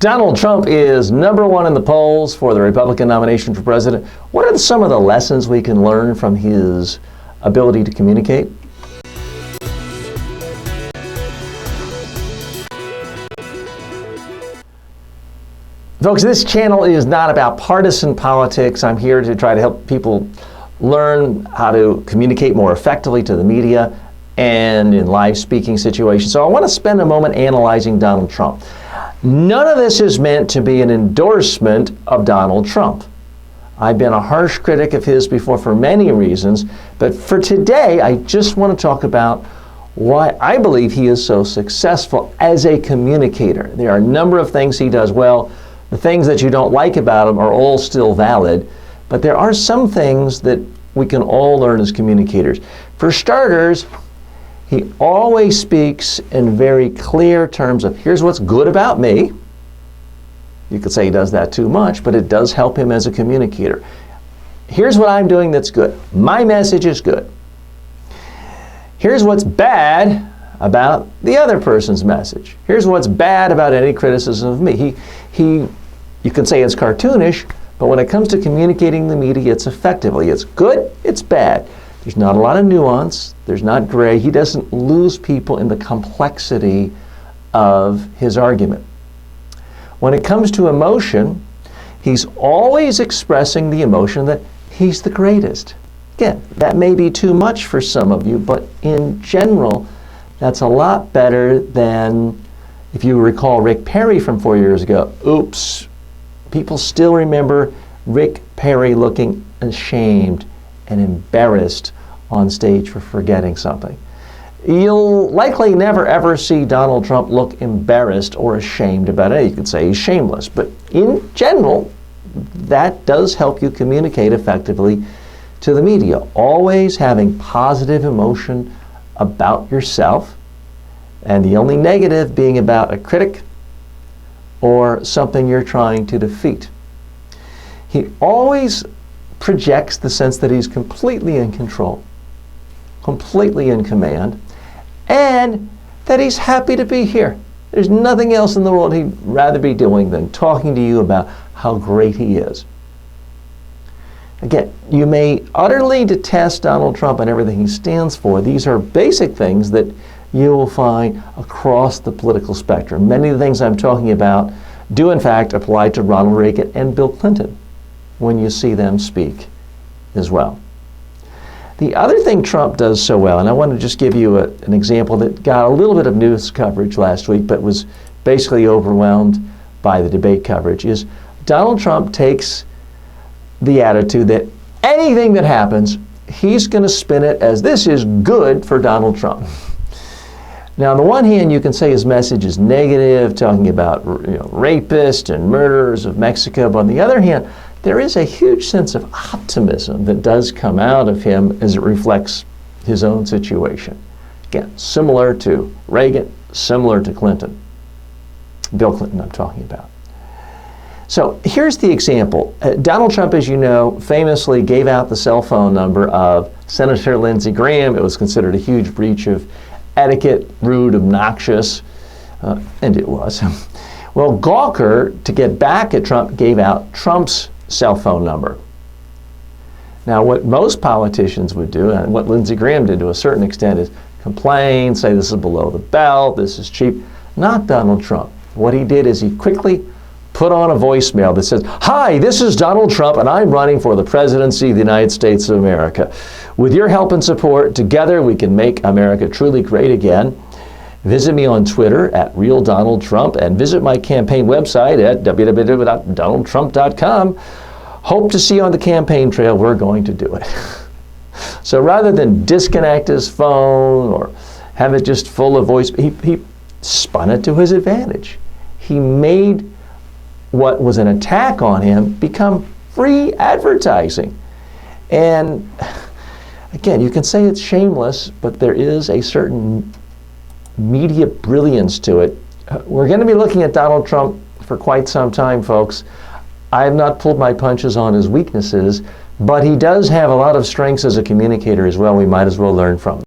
Donald Trump is #1 in the polls for the Republican nomination for president. What are some of the lessons we can learn from his ability to communicate? Folks, this channel is not about partisan politics. I'm here to try to help people learn how to communicate more effectively to the media and in live speaking situations. So I want to spend a moment analyzing Donald Trump. None of this is meant to be an endorsement of Donald Trump. I've been a harsh critic of his before for many reasons, but for today, I just want to talk about why I believe he is so successful as a communicator. There are a number of things he does well. The things that you don't like about him are all still valid, but there are some things that we can all learn as communicators. For starters, he always speaks in very clear terms of, here's what's good about me. You could say he does that too much, but it does help him as a communicator. Here's what I'm doing that's good. My message is good. Here's what's bad about the other person's message. Here's what's bad about any criticism of me. You could say it's cartoonish, but when it comes to communicating the media, it's effectively. It's good, it's bad. There's not a lot of nuance. There's not gray. He doesn't lose people in the complexity of his argument. When it comes to emotion, he's always expressing the emotion that he's the greatest. Again, that may be too much for some of you, but in general, that's a lot better than, if you recall Rick Perry from 4 years ago. Oops. People still remember Rick Perry looking ashamed and embarrassed on stage for forgetting something. You'll likely never ever see Donald Trump look embarrassed or ashamed about it. You could say he's shameless, but in general, that does help you communicate effectively to the media. Always having positive emotion about yourself, and the only negative being about a critic or something you're trying to defeat. He always projects the sense that he's completely in control, completely in command, and that he's happy to be here. There's nothing else in the world he'd rather be doing than talking to you about how great he is. Again, you may utterly detest Donald Trump and everything he stands for. These are basic things that you will find across the political spectrum. Many of the things I'm talking about do in fact apply to Ronald Reagan and Bill Clinton when you see them speak as well. The other thing Trump does so well, and I want to just give you an example that got a little bit of news coverage last week but was basically overwhelmed by the debate coverage, is Donald Trump takes the attitude that anything that happens, he's going to spin it as this is good for Donald Trump. Now, on the one hand, you can say his message is negative, talking about rapists and murderers of Mexico. But on the other hand, there is a huge sense of optimism that does come out of him as it reflects his own situation. Again, similar to Reagan, similar to Clinton. Bill Clinton, I'm talking about. So here's the example. Donald Trump, as you know, famously gave out the cell phone number of Senator Lindsey Graham. It was considered a huge breach of etiquette, rude, obnoxious, and it was. Well, Gawker, to get back at Trump, gave out Trump's cell phone number. Now, what most politicians would do, and what Lindsey Graham did to a certain extent, is complain, say this is below the belt, this is cheap. Not Donald Trump. What he did is he quickly put on a voicemail that says, "Hi, this is Donald Trump, and I'm running for the presidency of the United States of America. With your help and support, together we can make America truly great again. Visit me on Twitter at @RealDonaldTrump and visit my campaign website at www.donaldtrump.com. Hope to see you on the campaign trail. We're going to do it." So rather than disconnect his phone or have it just full of voice, he spun it to his advantage. He made what was an attack on him become free advertising. And again, you can say it's shameless, but there is a certain media brilliance to it. We're going to be looking at Donald Trump for quite some time, folks. I have not pulled my punches on his weaknesses, but he does have a lot of strengths as a communicator as well we might as well learn from.